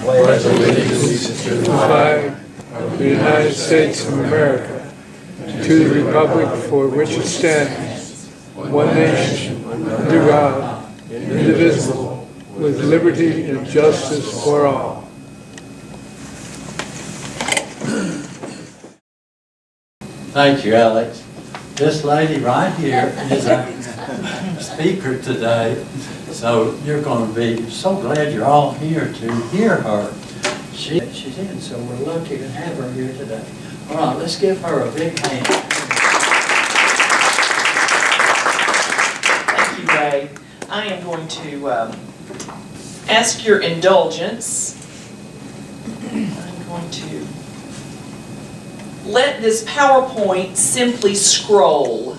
pledge allegiance to the flag of the United States of America, to the republic for which it stands, one nation, under God, indivisible, with liberty and justice for all. Thank you, Alex. This lady right here is our speaker today, so you're going to be so glad you're all here to hear her. She's in, so we're lucky to have her here today. All right, let's give her a big hand. Thank you, Ray. I am going to ask your indulgence. I'm going to let this PowerPoint simply scroll.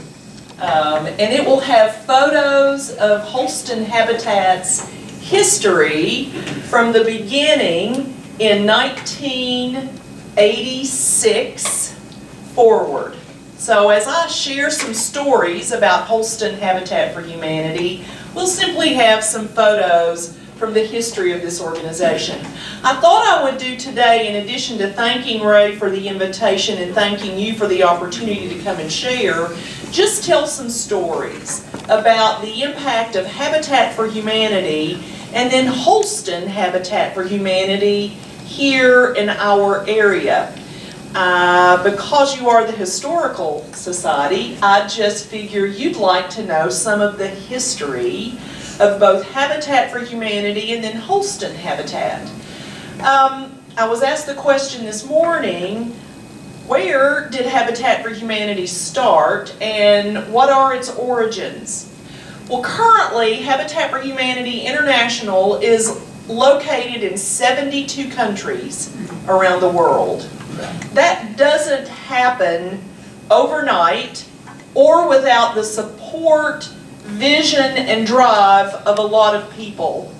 And it will have photos of Holston Habitat's history from the beginning in 1986 forward. So as I share some stories about Holston Habitat for Humanity, we'll simply have some photos from the history of this organization. I thought I would do today, in addition to thanking Ray for the invitation and thanking you for the opportunity to come and share, just tell some stories about the impact of Habitat for Humanity and then Holston Habitat for Humanity here in our area. Because you are the Historical Society, I just figure you'd like to know some of the history of both Habitat for Humanity and then Holston Habitat. I was asked the question this morning, where did Habitat for Humanity start and what are its origins? Well, currently Habitat for Humanity International is located in 72 countries around the world. That doesn't happen overnight or without the support, vision, and drive of a lot of people.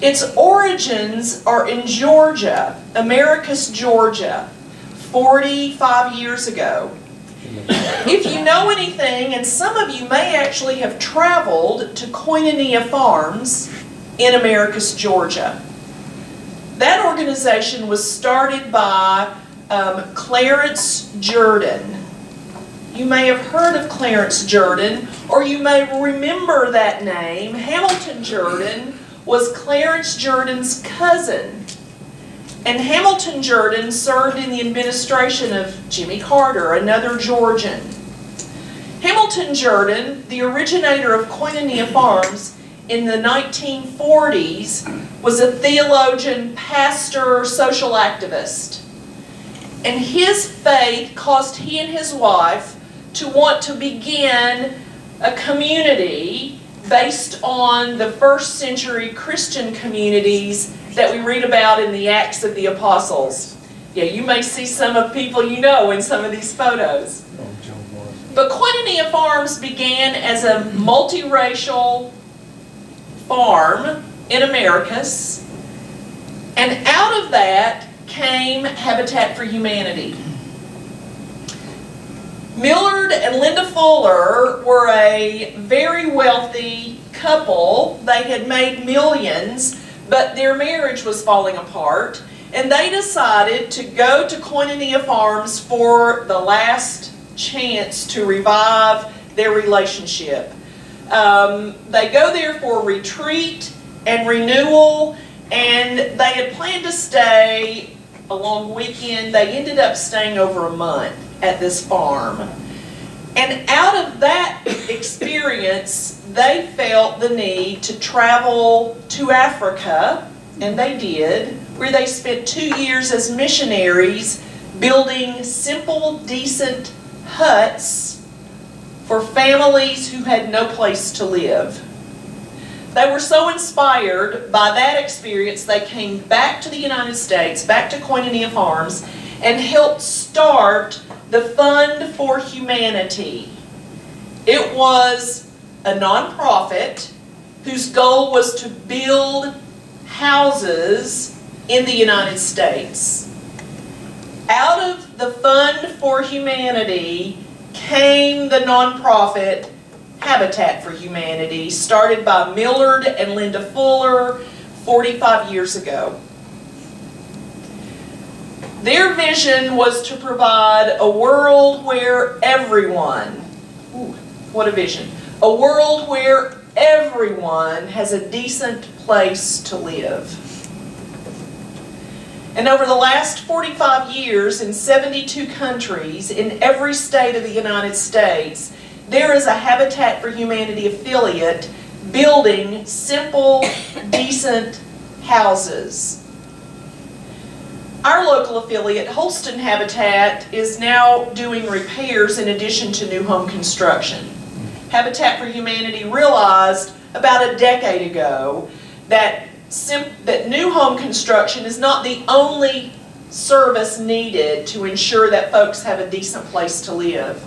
Its origins are in Georgia, Americus, Georgia, 45 years ago. If you know anything, and some of you may actually have traveled to Koinonia Farms in Americus, Georgia. That organization was started by Clarence Jordan. You may have heard of Clarence Jordan, or you may remember that name. Hamilton Jordan was Clarence Jordan's cousin. And Hamilton Jordan served in the administration of Jimmy Carter, another Georgian. Hamilton Jordan, the originator of Koinonia Farms in the 1940s, was a theologian, pastor, social activist. And his faith caused he and his wife to want to begin a community based on the first century Christian communities that we read about in the Acts of the Apostles. Yeah, you may see some of people you know in some of these photos. But Koinonia Farms began as a multiracial farm in Americus, and out of that came Habitat for Humanity. Millard and Linda Fuller were a very wealthy couple. They had made millions, but their marriage was falling apart, and they decided to go to Koinonia Farms for the last chance to revive their relationship. They go there for retreat and renewal, and they had planned to stay a long weekend. They ended up staying over a month at this farm. And out of that experience, they felt the need to travel to Africa, and they did, where they spent 2 years as missionaries building simple, decent huts for families who had no place to live. They were so inspired by that experience, they came back to the United States, back to Koinonia Farms, and helped start the Fund for Humanity. It was a nonprofit whose goal was to build houses in the United States. Out of the Fund for Humanity came the nonprofit Habitat for Humanity, started by Millard and Linda Fuller 45 years ago. Their vision was to provide a world where everyone, what a vision, a world where everyone has a decent place to live. And over the last 45 years, in 72 countries, in every state of the United States, there is a Habitat for Humanity affiliate building simple, decent houses. Our local affiliate, Holston Habitat, is now doing repairs in addition to new home construction. Habitat for Humanity realized about a decade ago that new home construction is not the only service needed to ensure that folks have a decent place to live.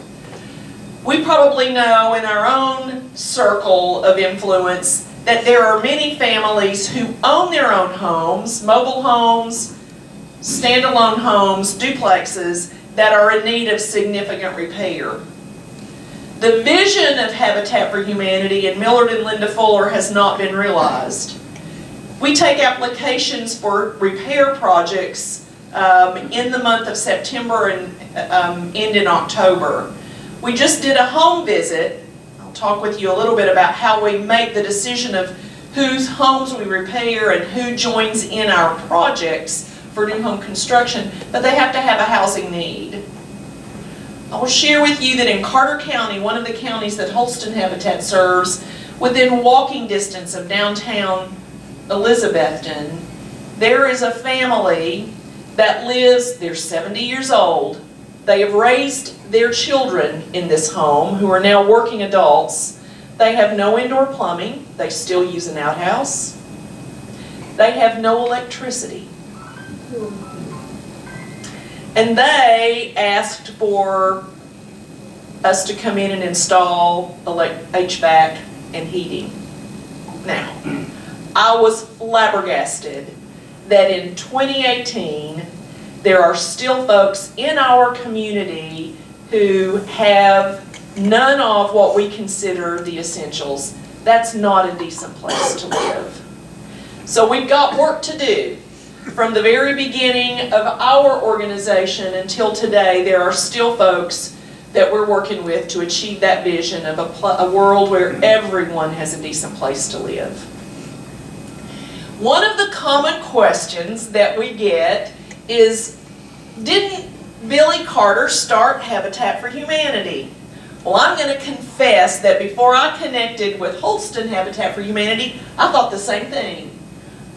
We probably know in our own circle of influence that there are many families who own their own homes, mobile homes, standalone homes, duplexes, that are in need of significant repair. The vision of Habitat for Humanity in Millard and Linda Fuller has not been realized. We take applications for repair projects in the month of September and end in October. We just did a home visit. I'll talk with you a little bit about how we make the decision of whose homes we repair and who joins in our projects for new home construction, but they have to have a housing need. I will share with you that in Carter County, one of the counties that Holston Habitat serves, within walking distance of downtown Elizabethton, there is a family that lives, they're 70 years old. They have raised their children in this home who are now working adults. They have no indoor plumbing. They still use an outhouse. They have no electricity. And they asked for us to come in and install HVAC and heating. Now, I was flabbergasted that in 2018, there are still folks in our community who have none of what we consider the essentials. That's not a decent place to live. So we've got work to do. From the very beginning of our organization until today, there are still folks that we're working with to achieve that vision of a world where everyone has a decent place to live. One of the common questions that we get is, didn't Billy Carter start Habitat for Humanity? Well, I'm going to confess that before I connected with Holston Habitat for Humanity, I thought the same thing.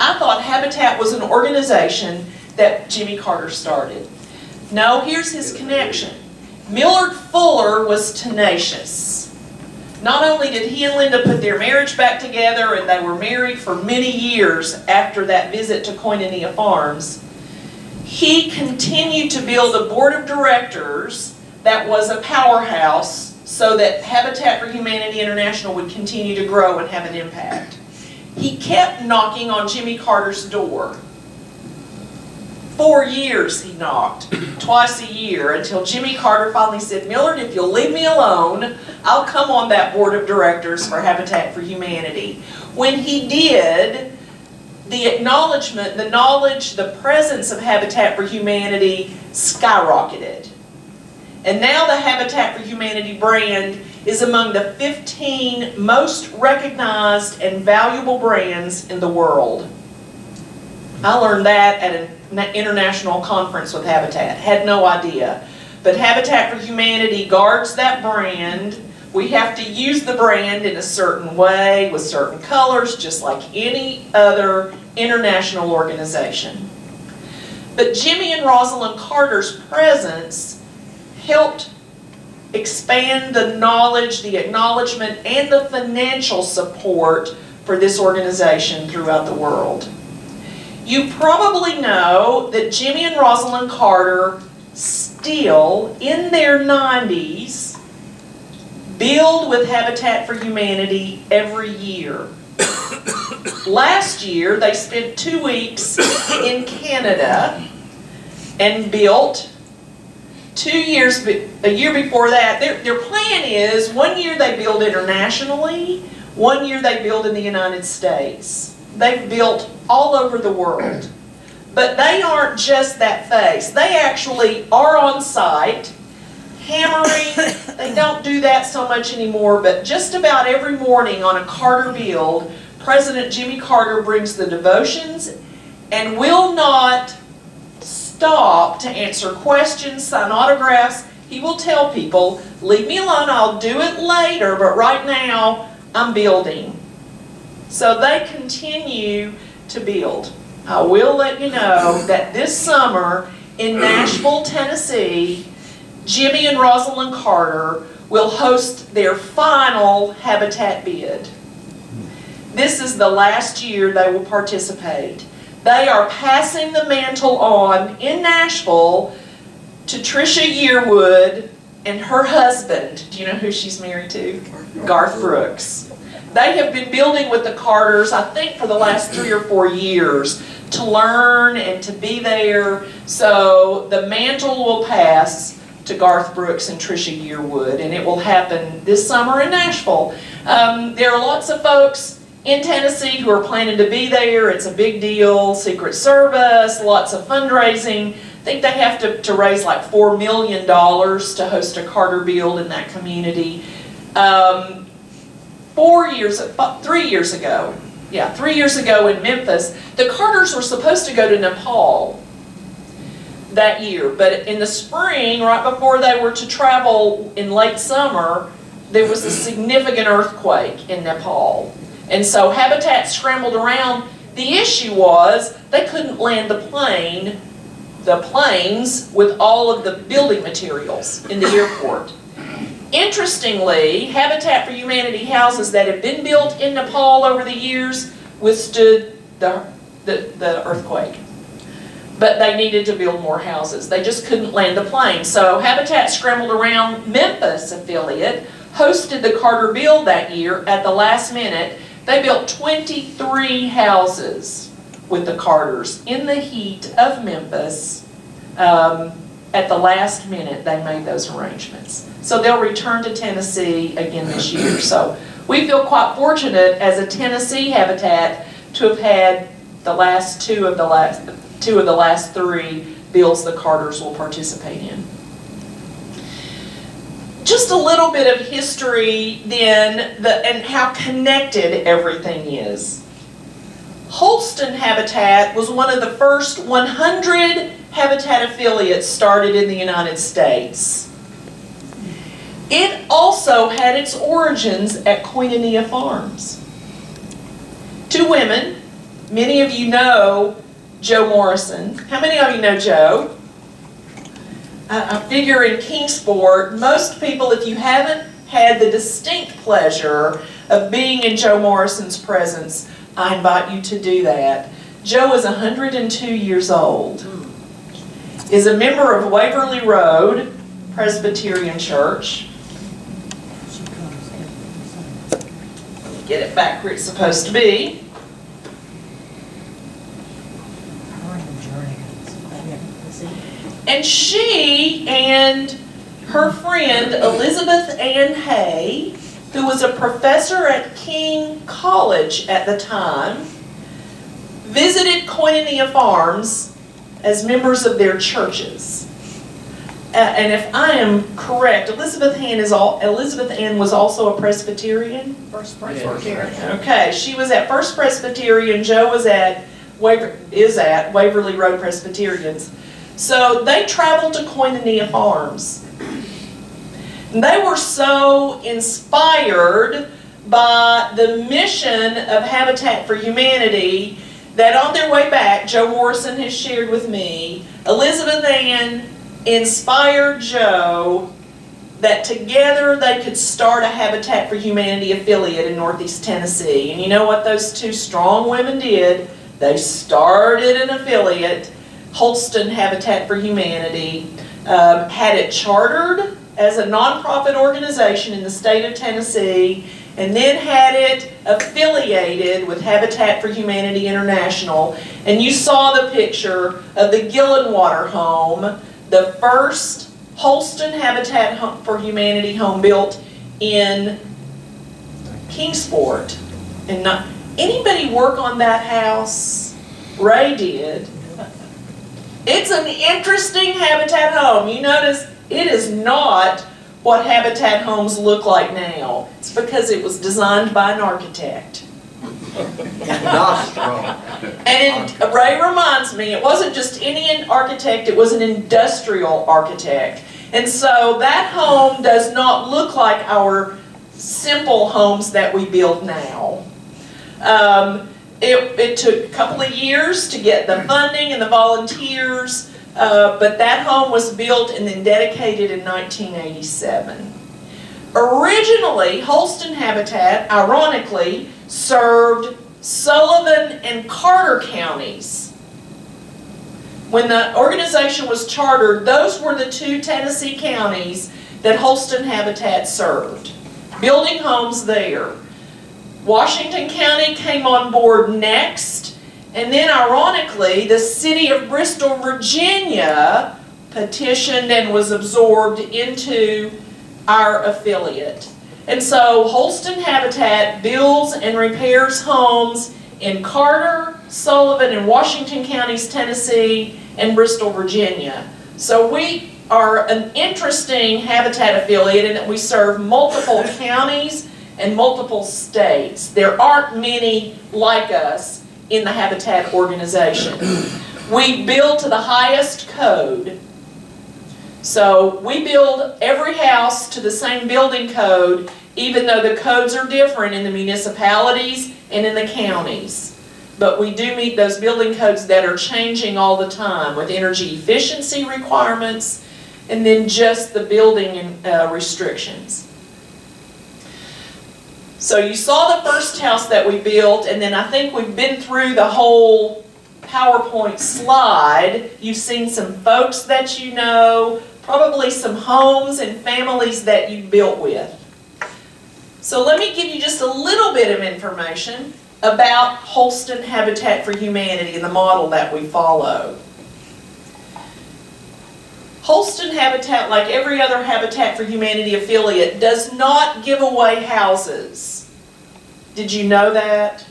I thought Habitat was an organization that Jimmy Carter started. No, here's his connection. Millard Fuller was tenacious. Not only did he and Linda put their marriage back together, and they were married for many years after that visit to Koinonia Farms, he continued to build a board of directors that was a powerhouse so that Habitat for Humanity International would continue to grow and have an impact. He kept knocking on Jimmy Carter's door. 4 years he knocked, twice a year, until Jimmy Carter finally said, Millard, if you'll leave me alone, I'll come on that board of directors for Habitat for Humanity. When he did, the acknowledgement, the knowledge, the presence of Habitat for Humanity skyrocketed. And now the Habitat for Humanity brand is among the 15 most recognized and valuable brands in the world. I learned that at an international conference with Habitat. Had no idea. But Habitat for Humanity guards that brand. We have to use the brand in a certain way, with certain colors, just like any other international organization. But Jimmy and Rosalind Carter's presence helped expand the knowledge, the acknowledgement, and the financial support for this organization throughout the world. You probably know that Jimmy and Rosalind Carter still, in their 90s, build with Habitat for Humanity every year. Last year, they spent 2 weeks in Canada and built. A year before that, their plan is 1 year they build internationally, 1 year they build in the United States. they've built all over the world. But they aren't just that face. They actually are on site, hammering. They don't do that so much anymore, but just about every morning on a Carter build, President Jimmy Carter brings the devotions and will not stop to answer questions, sign autographs. He will tell people, leave me alone, I'll do it later, but right now I'm building. So they continue to build. I will let you know that this summer in Nashville, Tennessee, Jimmy and Rosalind Carter will host their final Habitat bid. This is the last year they will participate. They are passing the mantle on in Nashville to Trisha Yearwood and her husband. Do you know who she's married to? Garth Brooks. They have been building with the Carters, I think, for the last 3 or 4 years to learn and to be there. So the mantle will pass to Garth Brooks and Trisha Yearwood, and it will happen this summer in Nashville. There are lots of folks in Tennessee who are planning to be there. It's a big deal. Secret Service, lots of fundraising. I think they have to raise like $4 million to host a Carter build in that community. 3 years ago in Memphis, the Carters were supposed to go to Nepal that year, but in the spring, right before they were to travel in late summer, there was a significant earthquake in Nepal. And so Habitat scrambled around. The issue was they couldn't land the planes with all of the building materials in the airport. Interestingly, Habitat for Humanity houses that have been built in Nepal over the years withstood the earthquake. But they needed to build more houses. They just couldn't land the plane. So Habitat scrambled around. Memphis affiliate hosted the Carter build that year at the last minute. They built 23 houses with the Carters in the heat of Memphis. At the last minute, they made those arrangements. So they'll return to Tennessee again this year. So we feel quite fortunate as a Tennessee Habitat to have had the last two of the last 3 builds the Carters will participate in. Just a little bit of history then, and how connected everything is. Holston Habitat was one of the first 100 Habitat affiliates started in the United States. It also had its origins at Koinonia Farms. 2 women, many of you know Joe Morrison. How many of you know Joe? I figure in Kingsport, most people, if you haven't had the distinct pleasure of being in Joe Morrison's presence, I invite you to do that. Joe is 102 years old, is a member of Waverly Road Presbyterian Church. Let me get it back where it's supposed to be. And she and her friend Elizabeth Ann Hay, who was a professor at King College at the time, visited Koinonia Farms as members of their churches. And if I am correct, Elizabeth Ann was also a Presbyterian? First Presbyterian. Okay, she was at First Presbyterian. Joe was at Waverly Road Presbyterians. So they traveled to Koinonia Farms. And they were so inspired by the mission of Habitat for Humanity that on their way back, Joe Morrison has shared with me, Elizabeth Ann inspired Joe that together they could start a Habitat for Humanity affiliate in Northeast Tennessee. And you know what those 2 strong women did? They started an affiliate, Holston Habitat for Humanity, had it chartered as a nonprofit organization in the state of Tennessee, and then had it affiliated with Habitat for Humanity International. And you saw the picture of the Gillenwater home, the first Holston Habitat for Humanity home built in Kingsport. And Anybody work on that house? Ray did. It's an interesting Habitat home. You notice it is not what Habitat homes look like now. It's because it was designed by an architect. And Ray reminds me, it wasn't just any architect, it was an industrial architect. And so that home does not look like our simple homes that we build now. It took a couple of years to get the funding and the volunteers, but that home was built and then dedicated in 1987. Originally, Holston Habitat, ironically, served Sullivan and Carter counties. When the organization was chartered, those were the two Tennessee counties that Holston Habitat served, building homes there. Washington County came on board next, and then ironically, the city of Bristol, Virginia petitioned and was absorbed into our affiliate. And so Holston Habitat builds and repairs homes in Carter, Sullivan, and Washington counties, Tennessee, and Bristol, Virginia. So we are an interesting Habitat affiliate in that we serve multiple counties and multiple states. There aren't many like us in the Habitat organization. We build to the highest code. So we build every house to the same building code, even though the codes are different in the municipalities and in the counties. But we do meet those building codes that are changing all the time with energy efficiency requirements and then just the building restrictions. So you saw the first house that we built, and then I think we've been through the whole PowerPoint slide. You've seen some folks that you know, probably some homes and families that you built with. So let me give you just a little bit of information about Holston Habitat for Humanity and the model that we follow. Holston Habitat, like every other Habitat for Humanity affiliate, does not give away houses. Did you know that?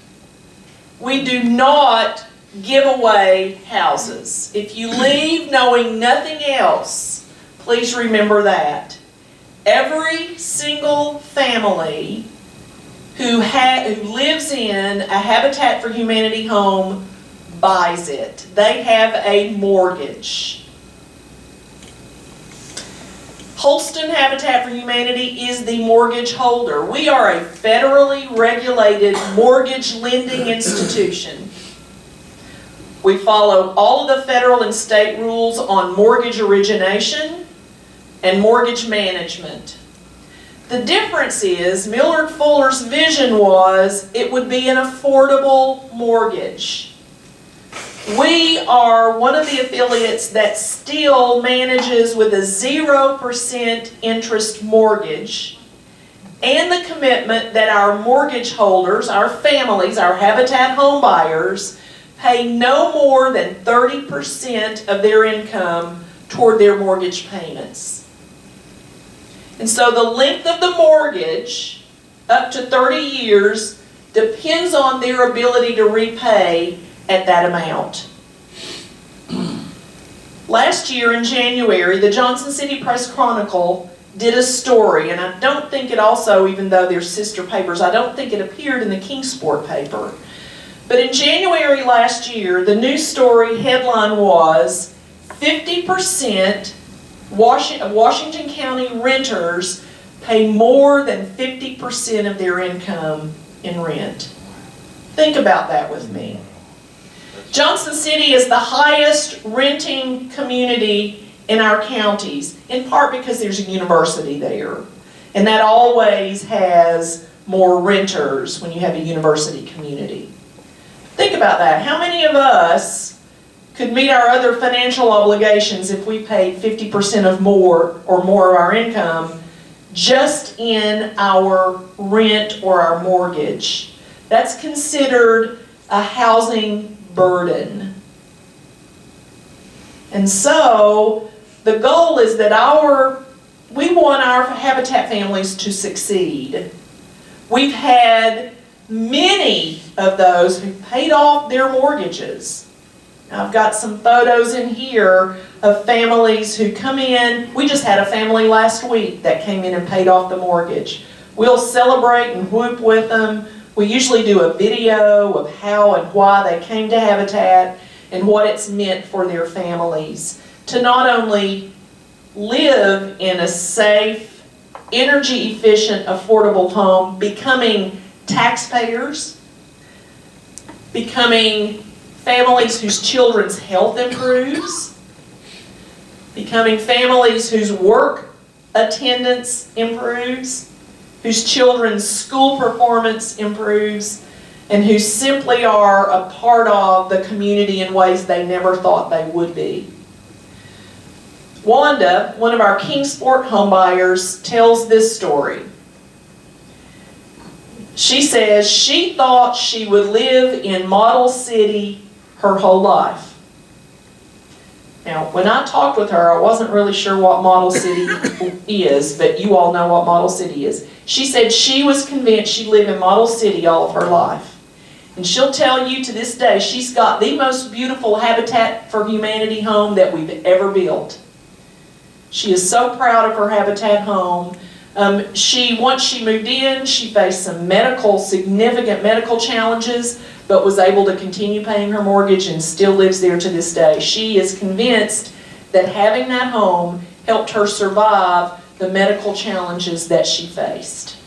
We do not give away houses. If you leave knowing nothing else, please remember that. Every single family who lives in a Habitat for Humanity home buys it. They have a mortgage. Holston Habitat for Humanity is the mortgage holder. We are a federally regulated mortgage lending institution. We follow all of the federal and state rules on mortgage origination and mortgage management. The difference is Millard Fuller's vision was it would be an affordable mortgage. We are one of the affiliates that still manages with a 0% interest mortgage and the commitment that our mortgage holders, our families, our Habitat home buyers, pay no more than 30% of their income toward their mortgage payments. And so the length of the mortgage, up to 30 years, depends on their ability to repay at that amount. Last year in January, the Johnson City Press Chronicle did a story, and I don't think it also, even though they're sister papers, I don't think it appeared in the Kingsport paper. But in January last year, the news story headline was 50% of Washington County renters pay more than 50% of their income in rent. Think about that with me. Johnson City is the highest renting community in our counties, in part because there's a university there. And that always has more renters when you have a university community. Think about that. How many of us could meet our other financial obligations if we paid 50% of more of our income just in our rent or our mortgage? That's considered a housing burden. And so the goal is that we want our Habitat families to succeed. We've had many of those who paid off their mortgages. Now, I've got some photos in here of families who come in. We just had a family last week that came in and paid off the mortgage. We'll celebrate and whoop with them. We usually do a video of how and why they came to Habitat and what it's meant for their families to not only live in a safe, energy efficient, affordable home, becoming taxpayers, becoming families whose children's health improves, becoming families whose work attendance improves, whose children's school performance improves, and who simply are a part of the community in ways they never thought they would be. Wanda, one of our Kingsport homebuyers, tells this story. She says she thought she would live in Model City her whole life. Now, when I talked with her, I wasn't really sure what Model City is, but you all know what Model City is. She said she was convinced she'd live in Model City all of her life. And she'll tell you to this day, she's got the most beautiful Habitat for Humanity home that we've ever built. She is so proud of her Habitat home. Once she moved in, she faced some significant medical challenges, but was able to continue paying her mortgage and still lives there to this day. She is convinced that having that home helped her survive the medical challenges that she faced.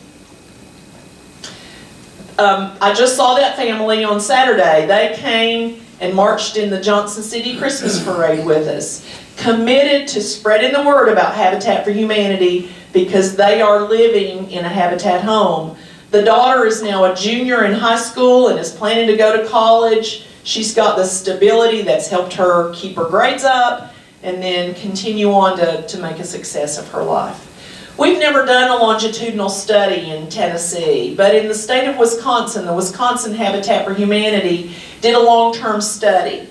I just saw that family on Saturday. They came and marched in the Johnson City Christmas Parade with us, committed to spreading the word about Habitat for Humanity because they are living in a Habitat home. The daughter is now a junior in high school and is planning to go to college. She's got the stability that's helped her keep her grades up and then continue on to make a success of her life. We've never done a longitudinal study in Tennessee, but in the state of Wisconsin, the Wisconsin Habitat for Humanity did a long-term study.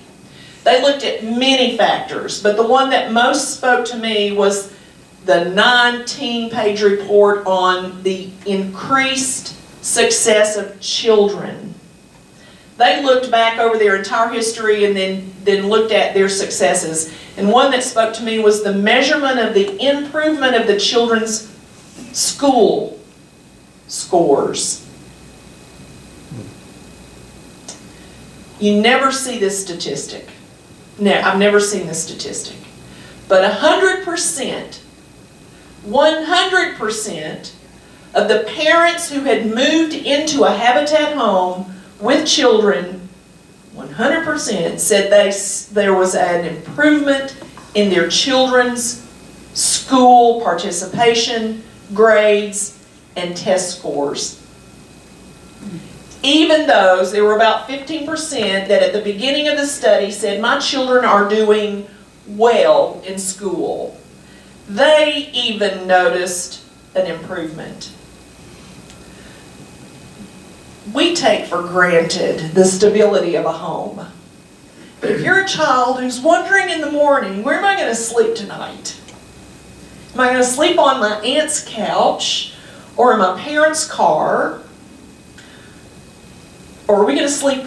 They looked at many factors, but the one that most spoke to me was the 19-page report on the increased success of children. They looked back over their entire history and then looked at their successes. And one that spoke to me was the measurement of the improvement of the children's school scores. You never see this statistic. No, I've never seen this statistic. But 100% of the parents who had moved into a Habitat home with children, 100% said there was an improvement in their children's school participation, grades, and test scores. Even those, there were about 15% that at the beginning of the study said, my children are doing well in school. They even noticed an improvement. We take for granted the stability of a home. But if you're a child who's wondering in the morning, where am I going to sleep tonight? Am I going to sleep on my aunt's couch or in my parents' car? Or are we going to sleep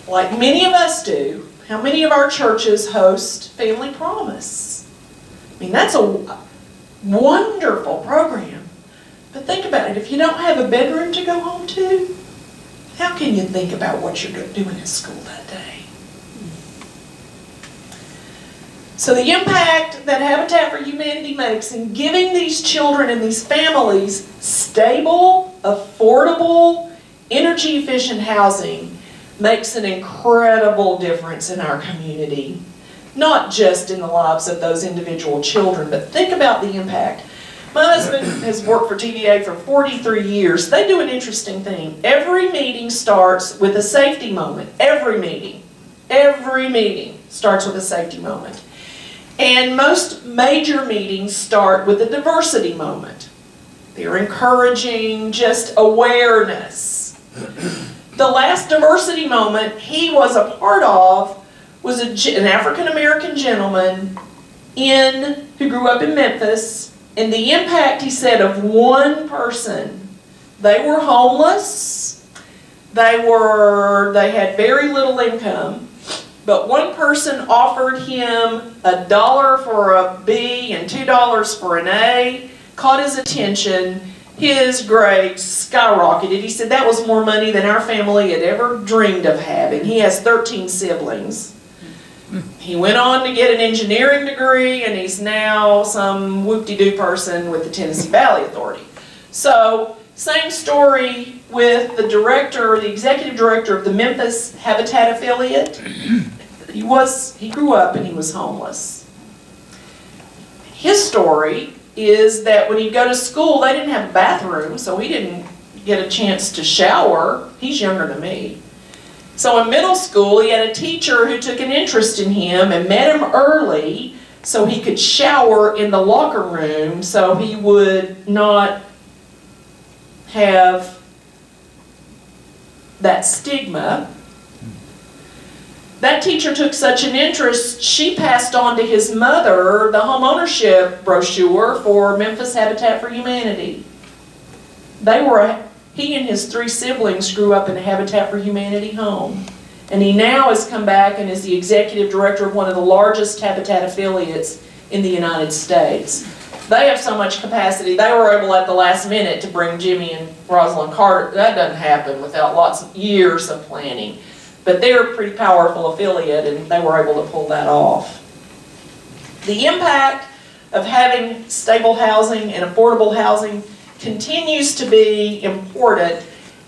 like many of us do? How many of our churches host Family Promise? I mean, that's a wonderful program. But think about it. If you don't have a bedroom to go home to, how can you think about what you're doing at school that day? So the impact that Habitat for Humanity makes in giving these children and these families stable, affordable, energy-efficient housing makes an incredible difference in our community. Not just in the lives of those individual children, but think about the impact. My husband has worked for TVA for 43 years. They do an interesting thing. Every meeting starts with a safety moment. Every meeting starts with a safety moment. And most major meetings start with a diversity moment. They're encouraging just awareness. The last diversity moment he was a part of was an African-American gentleman who grew up in Memphis. And the impact, he said, of one person. They were homeless. They had very little income, but one person offered him $1 for a B and $2 for an A, caught his attention. His grades skyrocketed. He said that was more money than our family had ever dreamed of having. He has 13 siblings. He went on to get an engineering degree, and he's now some whoop-de-doo person with the Tennessee Valley Authority. So, same story with the director, the executive director of the Memphis Habitat affiliate. He grew up and he was homeless. His story is that when he'd go to school, they didn't have a bathroom, so he didn't get a chance to shower. He's younger than me. So in middle school, he had a teacher who took an interest in him and met him early so he could shower in the locker room so he would not have that stigma. That teacher took such an interest, she passed on to his mother the homeownership brochure for Memphis Habitat for Humanity. He and his 3 siblings grew up in a Habitat for Humanity home. And he now has come back and is the executive director of one of the largest Habitat affiliates in the United States. They have so much capacity, they were able at the last minute to bring Jimmy and Rosalind Carter. That doesn't happen without lots of years of planning. But they're a pretty powerful affiliate, and they were able to pull that off. The impact of having stable housing and affordable housing continues to be important,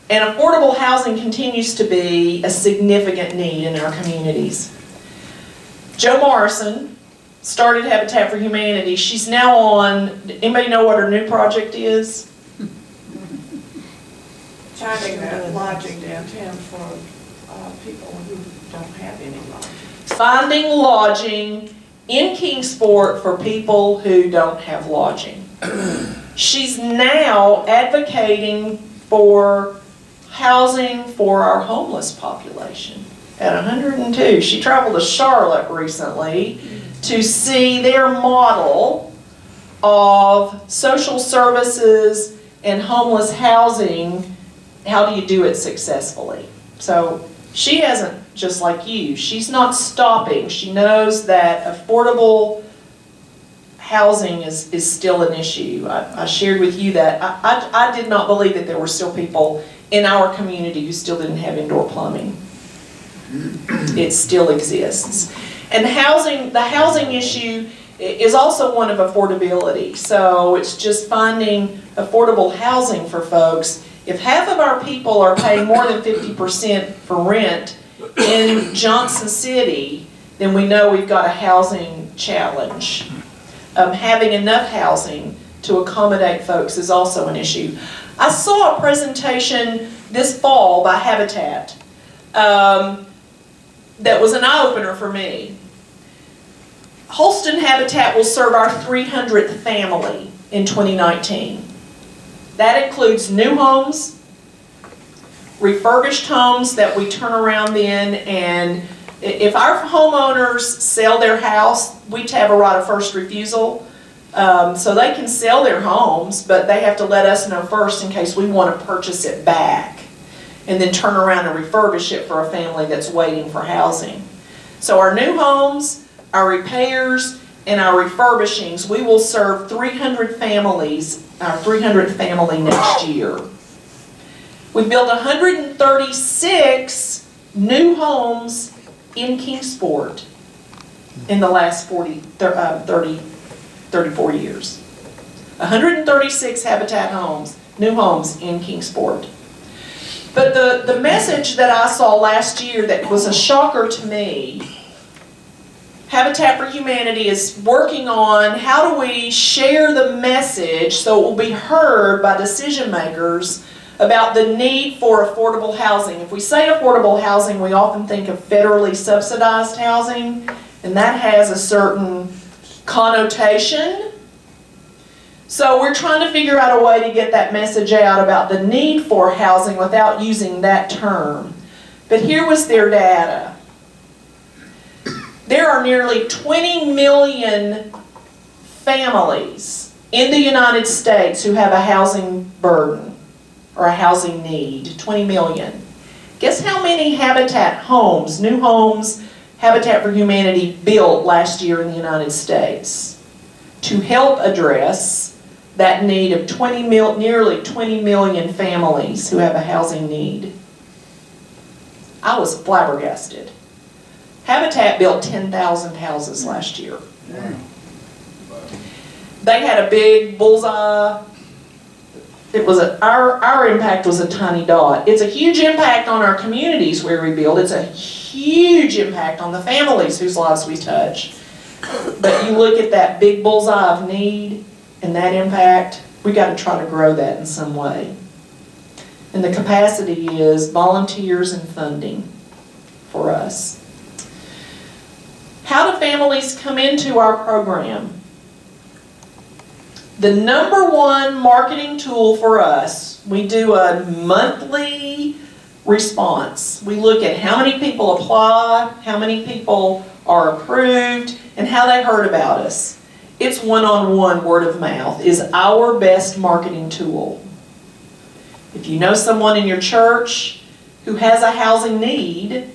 and affordable housing continues to be a significant need in our communities. Jo Morrison started Habitat for Humanity. She's now on, anybody know what her new project is? Finding that lodging downtown for people who don't have any lodging. Finding lodging in Kingsport for people who don't have lodging. She's now advocating for housing for our homeless population at 102. She traveled to Charlotte recently to see their model of social services and homeless housing. How do you do it successfully? So she hasn't, just like you, she's not stopping. She knows that affordable housing is still an issue. I shared with you that I did not believe that there were still people in our community who still didn't have indoor plumbing. It still exists. And the housing issue is also one of affordability. So it's just finding affordable housing for folks. If half of our people are paying more than 50% for rent in Johnson City, then we know we've got a housing challenge. Having enough housing to accommodate folks is also an issue. I saw a presentation this fall by Habitat that was an eye-opener for me. Holston Habitat will serve our 300th family in 2019. That includes new homes, refurbished homes that we turn around in, and if our homeowners sell their house, we have a right of first refusal. So they can sell their homes, but they have to let us know first in case we want to purchase it back and then turn around and refurbish it for a family that's waiting for housing. So our new homes, our repairs, and our refurbishings, we will serve 300 families, our 300th family next year. We've built 136 new homes in Kingsport in the last 34 years. 136 Habitat homes, new homes in Kingsport. But the message that I saw last year that was a shocker to me, Habitat for Humanity is working on how do we share the message so it will be heard by decision makers about the need for affordable housing. If we say affordable housing, we often think of federally subsidized housing, and that has a certain connotation. So we're trying to figure out a way to get that message out about the need for housing without using that term. But here was their data. There are nearly 20 million families in the United States who have a housing burden or a housing need, 20 million. Guess how many Habitat homes, new homes, Habitat for Humanity built last year in the United States to help address that need of nearly 20 million families who have a housing need? I was flabbergasted. Habitat built 10,000 houses last year. They had a big bullseye. It was our impact was a tiny dot. It's a huge impact on our communities where we build. It's a huge impact on the families whose lives we touch. But you look at that big bullseye of need and that impact, we got to try to grow that in some way. And the capacity is volunteers and funding for us. How do families come into our program? The number one marketing tool for us, we do a monthly response. We look at how many people apply, how many people are approved, and how they heard about us. It's one-on-one word of mouth is our best marketing tool. If you know someone in your church who has a housing need,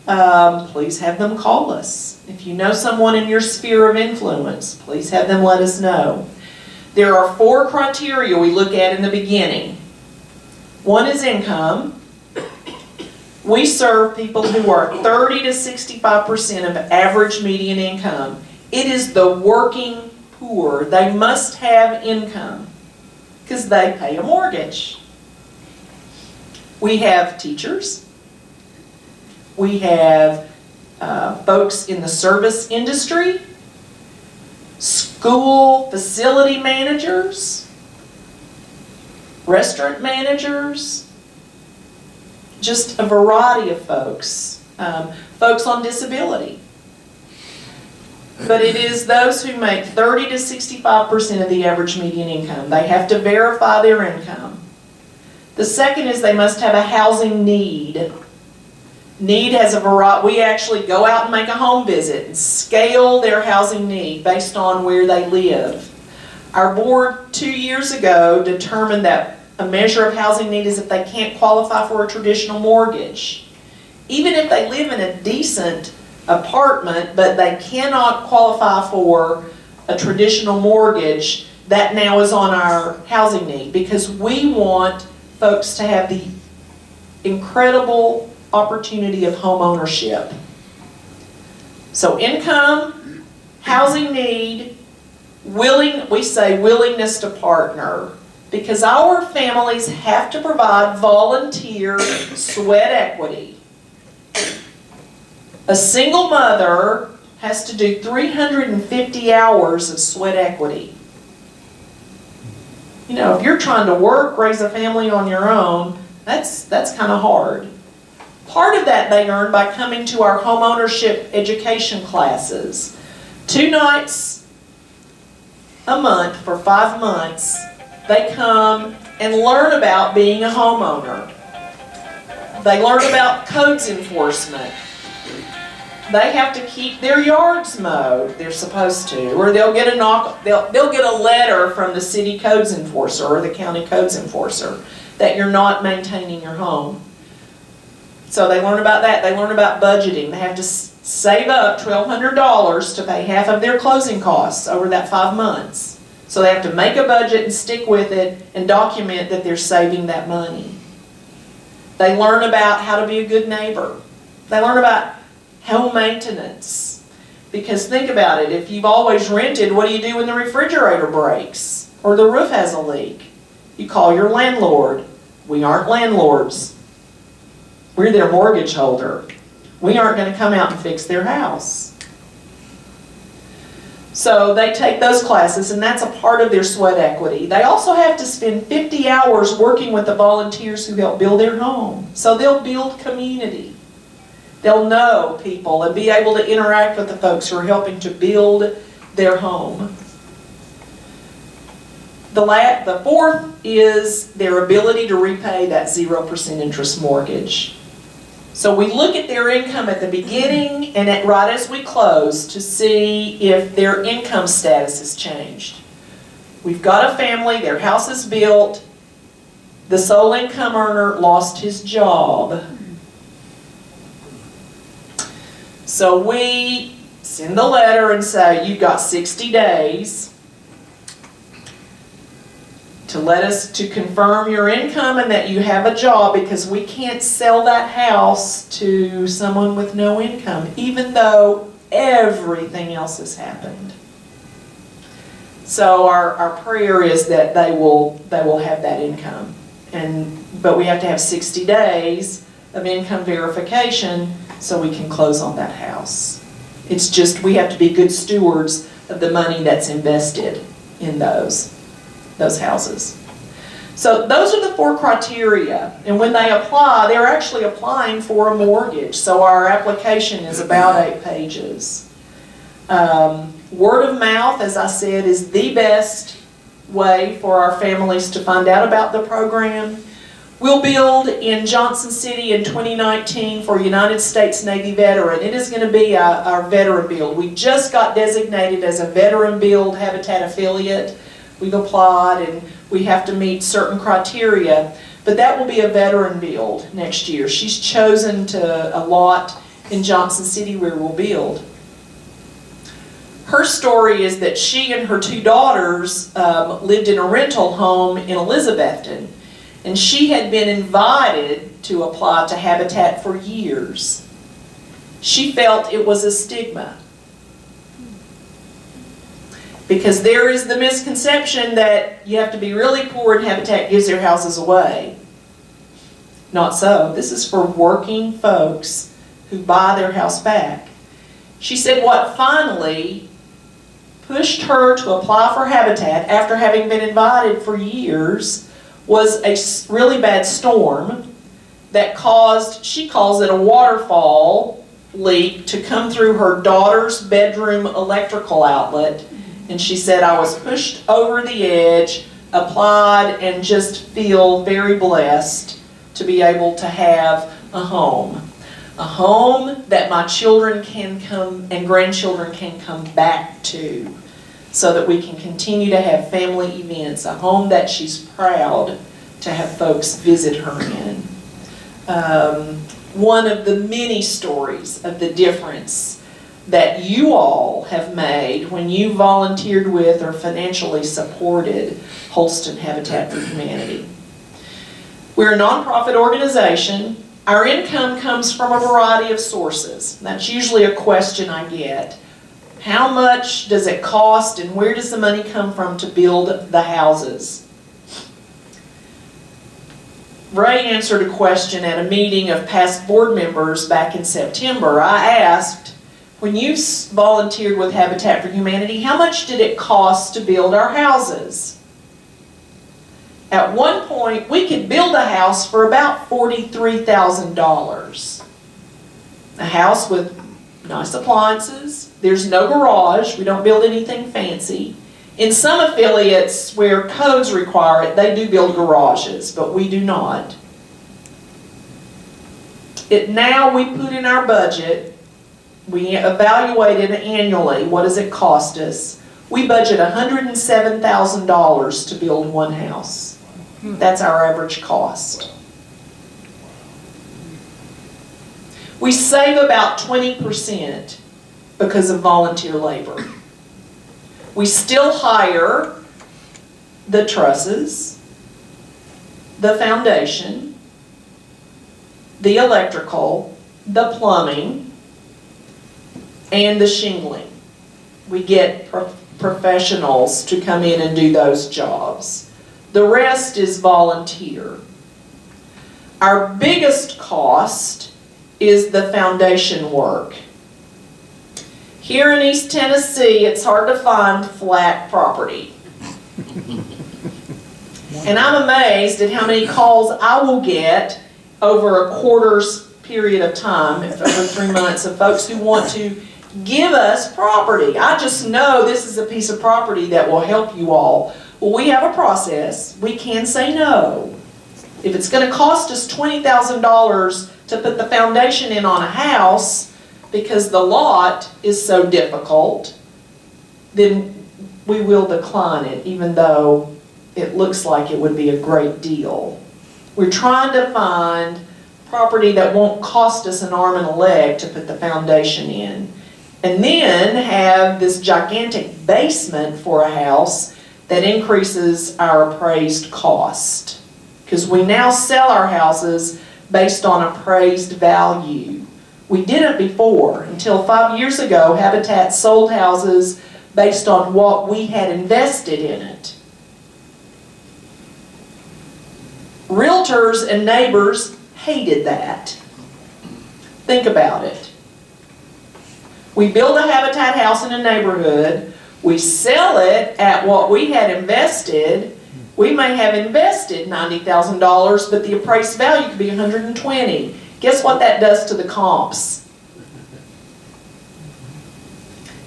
please have them call us. If you know someone in your sphere of influence, please have them let us know. There are 4 criteria we look at in the beginning. One is income. We serve people who are 30 to 65% of average median income. It is the working poor. They must have income because they pay a mortgage. We have teachers. We have folks in the service industry, school facility managers, restaurant managers, just a variety of folks, folks on disability. But it is those who make 30 to 65% of the average median income. They have to verify their income. The second is they must have a housing need. Need has a variety. We actually go out and make a home visit and scale their housing need based on where they live. Our board 2 years ago determined that a measure of housing need is if they can't qualify for a traditional mortgage. Even if they live in a decent apartment, but they cannot qualify for a traditional mortgage, that now is on our housing need because we want folks to have the incredible opportunity of home ownership. So income, housing need, we say willingness to partner, because our families have to provide volunteer sweat equity. A single mother has to do 350 hours of sweat equity. You know, if you're trying to work, raise a family on your own, that's kind of hard. Part of that they earn by coming to our homeownership education classes. 2 nights a month for 5 months, they come and learn about being a homeowner. They learn about codes enforcement. They have to keep their yards mowed. They're supposed to, or they'll get they'll get a letter from the city codes enforcer or the county codes enforcer that you're not maintaining your home. So they learn about that. They learn about budgeting. They have to save up $1,200 to pay half of their closing costs over that 5 months. So they have to make a budget and stick with it and document that they're saving that money. They learn about how to be a good neighbor. They learn about home maintenance. Because think about it, if you've always rented, what do you do when the refrigerator breaks or the roof has a leak? You call your landlord. We aren't landlords. We're their mortgage holder. We aren't going to come out and fix their house. So they take those classes, and that's a part of their sweat equity. They also have to spend 50 hours working with the volunteers who help build their home. So they'll build community. They'll know people and be able to interact with the folks who are helping to build their home. The fourth is their ability to repay that 0% interest mortgage. So we look at their income at the beginning and right as we close to see if their income status has changed. We've got a family, their house is built, the sole income earner lost his job. So we send the letter and say, you've got 60 days to confirm your income and that you have a job, because we can't sell that house to someone with no income, even though everything else has happened. So our prayer is that they will have that income. But we have to have 60 days of income verification so we can close on that house. It's just, we have to be good stewards of the money that's invested in those houses. So those are the 4 criteria. And when they apply, they're actually applying for a mortgage. So our application is about 8 pages. Word of mouth, as I said, is the best way for our families to find out about the program. We'll build in Johnson City in 2019 for United States Navy veteran. It is going to be our veteran build. We just got designated as a veteran build habitat affiliate. We've applied and we have to meet certain criteria, but that will be a veteran build next year. She's chosen to a lot in Johnson City where we'll build. Her story is that she and her 2 daughters lived in a rental home in Elizabethton, and she had been invited to apply to Habitat for years. She felt it was a stigma, because there is the misconception that you have to be really poor and Habitat gives their houses away. Not so. This is for working folks who buy their house back. She said what finally pushed her to apply for Habitat after having been invited for years was a really bad storm that caused, she calls it a waterfall leak, to come through her daughter's bedroom electrical outlet. And she said, I was pushed over the edge, applied, and just feel very blessed to be able to have a home. A home that my children can come and grandchildren can come back to, so that we can continue to have family events. A home that she's proud to have folks visit her in. One of the many stories of the difference that you all have made when you volunteered with or financially supported Holston Habitat for Humanity. We're a nonprofit organization. Our income comes from a variety of sources. That's usually a question I get. How much does it cost and where does the money come from to build the houses? Ray answered a question at a meeting of past board members back in September. I asked, when you volunteered with Habitat for Humanity, how much did it cost to build our houses? At one point, we could build a house for about $43,000. A house with nice appliances. There's no garage. We don't build anything fancy. In some affiliates where codes require it, they do build garages, but we do not. Now we put in our budget, we evaluate it annually. What does it cost us? We budget $107,000 to build one house. That's our average cost. We save about 20% because of volunteer labor. We still hire the trusses, the foundation, the electrical, the plumbing, and the shingling. We get professionals to come in and do those jobs. The rest is volunteer. Our biggest cost is the foundation work. Here in East Tennessee, it's hard to find flat property. And I'm amazed at how many calls I will get over a quarter's period of time, over 3 months, of folks who want to give us property. I just know this is a piece of property that will help you all. Well, we have a process. We can say no. If it's going to cost us $20,000 to put the foundation in on a house because the lot is so difficult, then we will decline it, even though it looks like it would be a great deal. We're trying to find property that won't cost us an arm and a leg to put the foundation in. And then have this gigantic basement for a house that increases our appraised cost. Because we now sell our houses based on appraised value. We didn't before. Until 5 years ago, Habitat sold houses based on what we had invested in it. Realtors and neighbors hated that. Think about it. We build a Habitat house in a neighborhood, we sell it at what we had invested. We may have invested $90,000, but the appraised value could be $120,000. Guess what that does to the comps?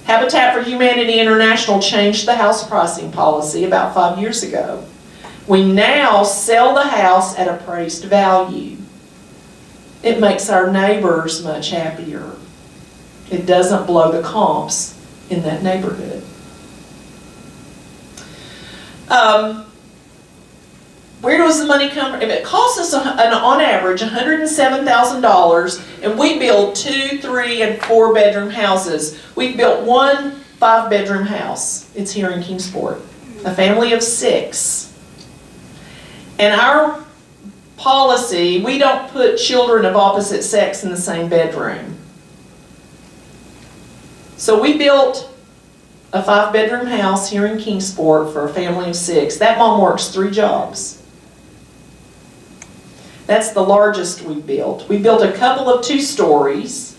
Habitat for Humanity International changed the house pricing policy about 5 years ago. We now sell the house at appraised value. It makes our neighbors much happier. It doesn't blow the comps in that neighborhood. Where does the money come from? If it costs us on average $107,000 and we build 2, 3, and 4 bedroom houses, we've built one 5-bedroom house. It's here in Kingsport. A family of 6. And our policy, we don't put children of opposite sex in the same bedroom. So we built a 5-bedroom house here in Kingsport for a family of 6. That mom works 3 jobs. That's the largest we've built. We built a couple of 2-stories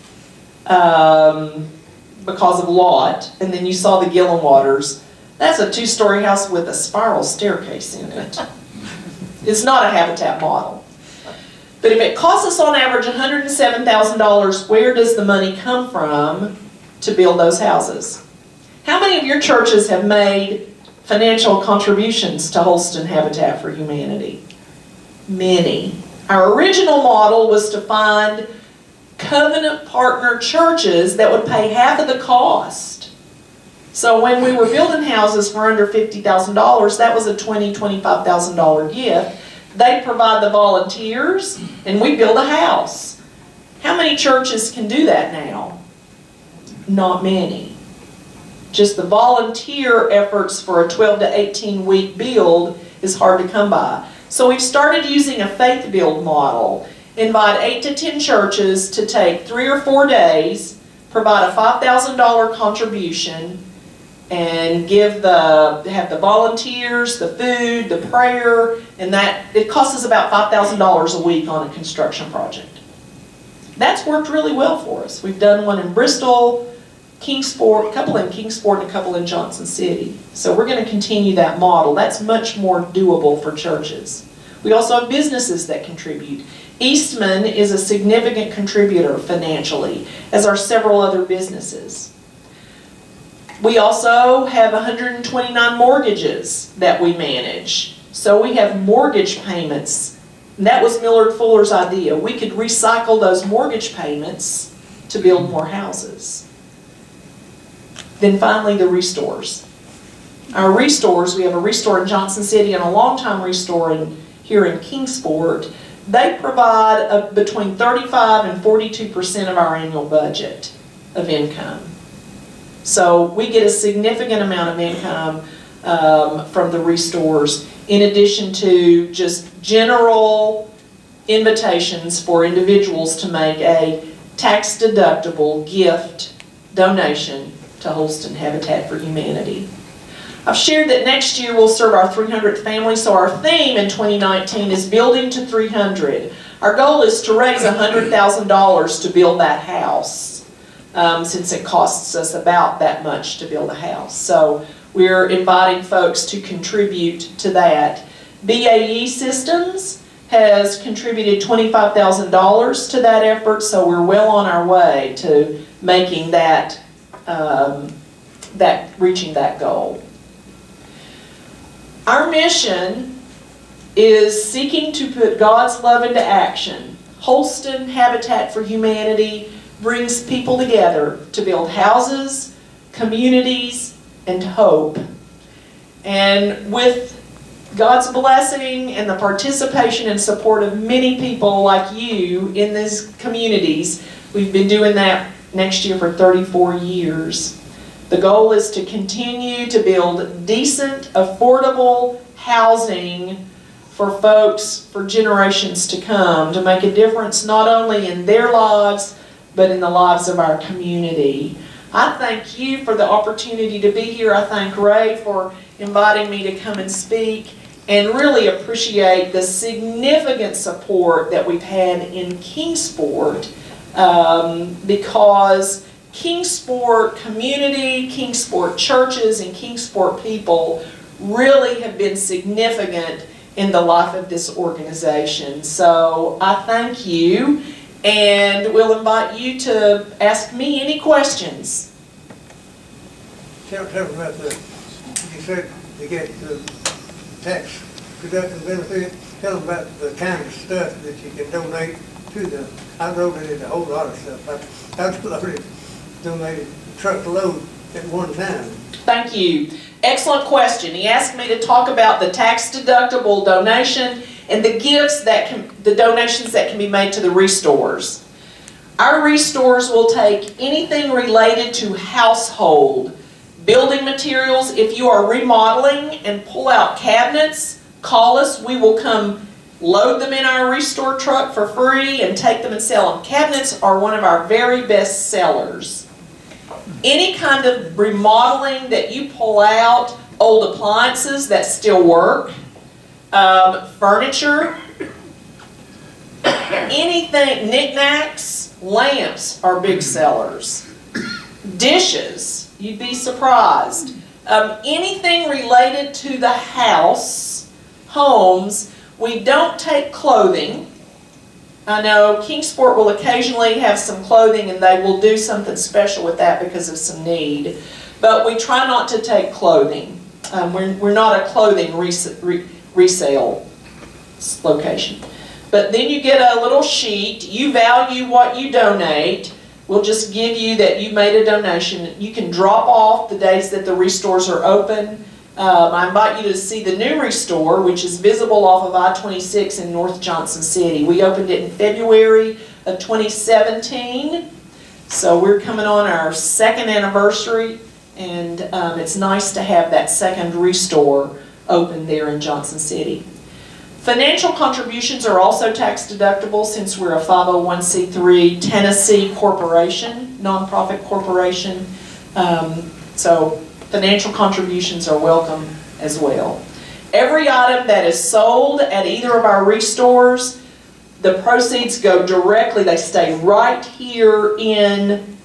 because of lot, and then you saw the Gillen Waters. That's a 2-story house with a spiral staircase in it. It's not a Habitat model. But if it costs us on average $107,000, where does the money come from to build those houses? How many of your churches have made financial contributions to Holston Habitat for Humanity? Many. Our original model was to find covenant partner churches that would pay half of the cost. So when we were building houses for under $50,000, that was a $20,000, $25,000 gift. They provide the volunteers, and we build a house. How many churches can do that now? Not many. Just the volunteer efforts for a 12 to 18 week build is hard to come by. So we've started using a faith build model. Invite 8 to 10 churches to take 3 or 4 days, provide a $5,000 contribution, and have the volunteers, the food, the prayer, and that it costs us about $5,000 a week on a construction project. That's worked really well for us. We've done one in Bristol, Kingsport, a couple in Kingsport, and a couple in Johnson City. So we're going to continue that model. That's much more doable for churches. We also have businesses that contribute. Eastman is a significant contributor financially, as are several other businesses. We also have 129 mortgages that we manage. So we have mortgage payments. And that was Millard Fuller's idea. We could recycle those mortgage payments to build more houses. Then finally, the restores. Our restores, we have a restore in Johnson City and a long-time restore here in Kingsport. They provide between 35 and 42% of our annual budget of income. So we get a significant amount of income from the restores, in addition to just general invitations for individuals to make a tax-deductible gift donation to Holston Habitat for Humanity. I've shared that next year we'll serve our 300th family, so our theme in 2019 is Building to 300. Our goal is to raise $100,000 to build that house, since it costs us about that much to build a house. So we're inviting folks to contribute to that. BAE Systems has contributed $25,000 to that effort, so we're well on our way to making that reaching that goal. Our mission is seeking to put God's love into action. Holston Habitat for Humanity brings people together to build houses, communities, and hope. And with God's blessing and the participation and support of many people like you in these communities, we've been doing that next year for 34 years. The goal is to continue to build decent, affordable housing for folks for generations to come, to make a difference not only in their lives, but in the lives of our community. I thank you for the opportunity to be here. I thank Ray for inviting me to come and speak, and really appreciate the significant support that we've had in Kingsport, because Kingsport community, Kingsport churches, and Kingsport people really have been significant in the life of this organization. So I thank you, and we'll invite you to ask me any questions. Tell me about the, you said you get the tax deductions and everything. Tell them about the kind of stuff that you can donate to them. I donated a whole lot of stuff. I've already donated a truckload at one time. Thank you. Excellent question. He asked me to talk about the tax-deductible donation and the gifts the donations that can be made to the restores. Our restores will take anything related to household, building materials. If you are remodeling and pull out cabinets, call us. We will come load them in our restore truck for free and take them and sell them. Cabinets are one of our very best sellers. Any kind of remodeling that you pull out, old appliances that still work, furniture, anything, knickknacks, lamps are big sellers. Dishes, you'd be surprised. Anything related to the house, homes, we don't take clothing. I know Kingsport will occasionally have some clothing, and they will do something special with that because of some need. But we try not to take clothing. We're not a clothing resale location. But then you get a little sheet. You value what you donate. We'll just give you that you made a donation. You can drop off the days that the restores are open. I invite you to see the new restore, which is visible off of I-26 in North Johnson City. We opened it in February of 2017, so we're coming on our second anniversary, and it's nice to have that second restore open there in Johnson City. Financial contributions are also tax deductible since we're a 501c3 Tennessee corporation, nonprofit corporation. So financial contributions are welcome as well. Every item that is sold at either of our restores, the proceeds go directly, they stay right here in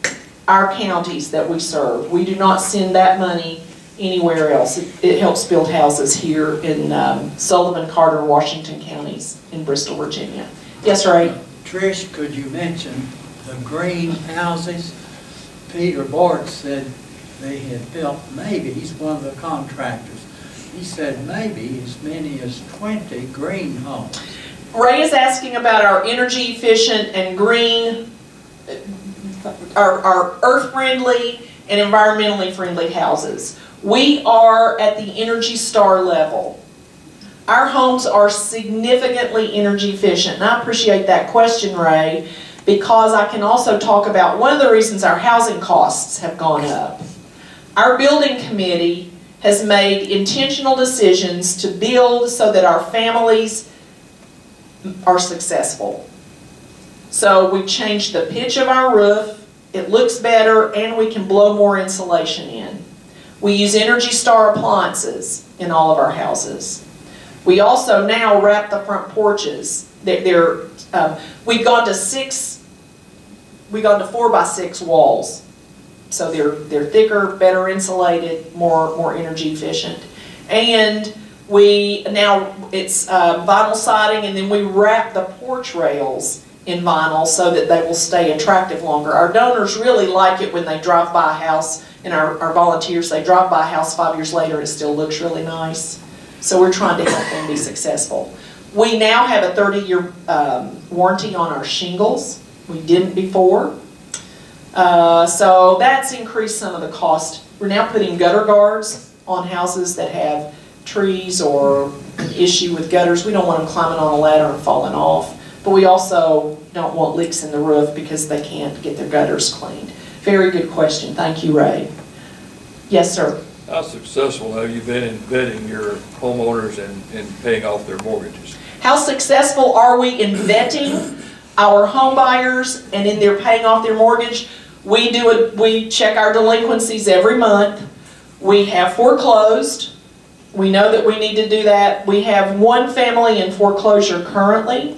our counties that we serve. We do not send that money anywhere else. It helps build houses here in Sullivan, Carter, Washington counties in Bristol, Virginia. Yes, Ray? Trish, could you mention the green houses? Peter Bort said they had built, maybe, he's one of the contractors, he said maybe as many as 20 green homes. Ray is asking about our energy efficient and green, our earth friendly and environmentally friendly houses. We are at the Energy Star level. Our homes are significantly energy efficient, and I appreciate that question, Ray, because I can also talk about one of the reasons our housing costs have gone up. Our building committee has made intentional decisions to build so that our families are successful. So we've changed the pitch of our roof, it looks better, and we can blow more insulation in. We use Energy Star appliances in all of our houses. We also now wrap the front porches. We've gone to 4x6 walls. So they're thicker, better insulated, more energy efficient. And it's vinyl siding, and then we wrap the porch rails in vinyl so that they will stay attractive longer. Our donors really like it when they drive by a house, and our volunteers, they drive by a house 5 years later and it still looks really nice. So we're trying to help them be successful. We now have a 30-year warranty on our shingles. We didn't before. So that's increased some of the cost. We're now putting gutter guards on houses that have trees or an issue with gutters. We don't want them climbing on a ladder and falling off, but we also don't want leaks in the roof because they can't get their gutters cleaned. Very good question. Thank you, Ray. Yes, sir. How successful have you been in vetting your homeowners and paying off their mortgages? How successful are we in vetting our home buyers and in their paying off their mortgage? We check our delinquencies every month. We have foreclosed. We know that we need to do that. We have one family in foreclosure currently.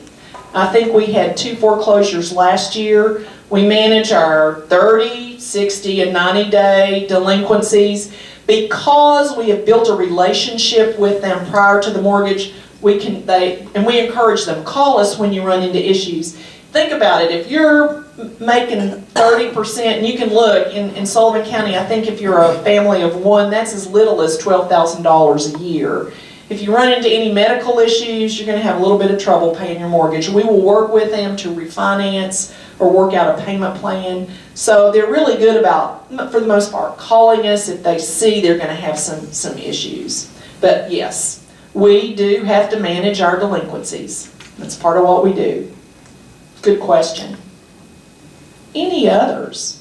I think we had 2 foreclosures last year. We manage our 30, 60, and 90-day delinquencies. Because we have built a relationship with them prior to the mortgage, we encourage them, call us when you run into issues. Think about it, if you're making 30%, and you can look, in Sullivan County, I think if you're a family of 1, that's as little as $12,000 a year. If you run into any medical issues, you're going to have a little bit of trouble paying your mortgage. We will work with them to refinance or work out a payment plan. So they're really good about, for the most part, calling us if they see they're going to have some issues. But yes, we do have to manage our delinquencies. That's part of what we do. Good question. Any others?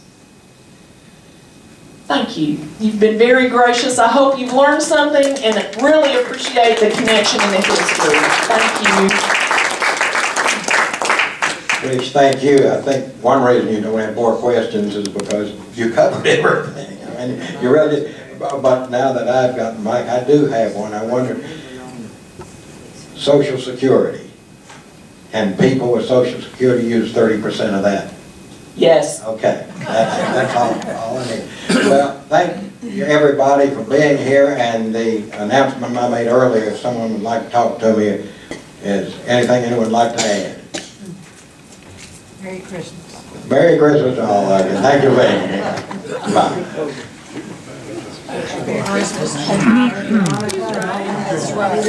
Thank you. You've been very gracious. I hope you've learned something and really appreciate the connection and the history. Thank you. Trish, thank you. I think one reason you don't have more questions is because you covered everything. I mean, you really did. But now that I've got the mic, I do have one. I wonder, Social Security. And people with Social Security use 30% of that. Yes. Okay, that's all I need. Well, thank you everybody for being here, and the announcement I made earlier, if someone would like to talk to me, is anything anyone would like to add? Merry Christmas. Merry Christmas to all of you. Thank you for being here. Bye. That's right.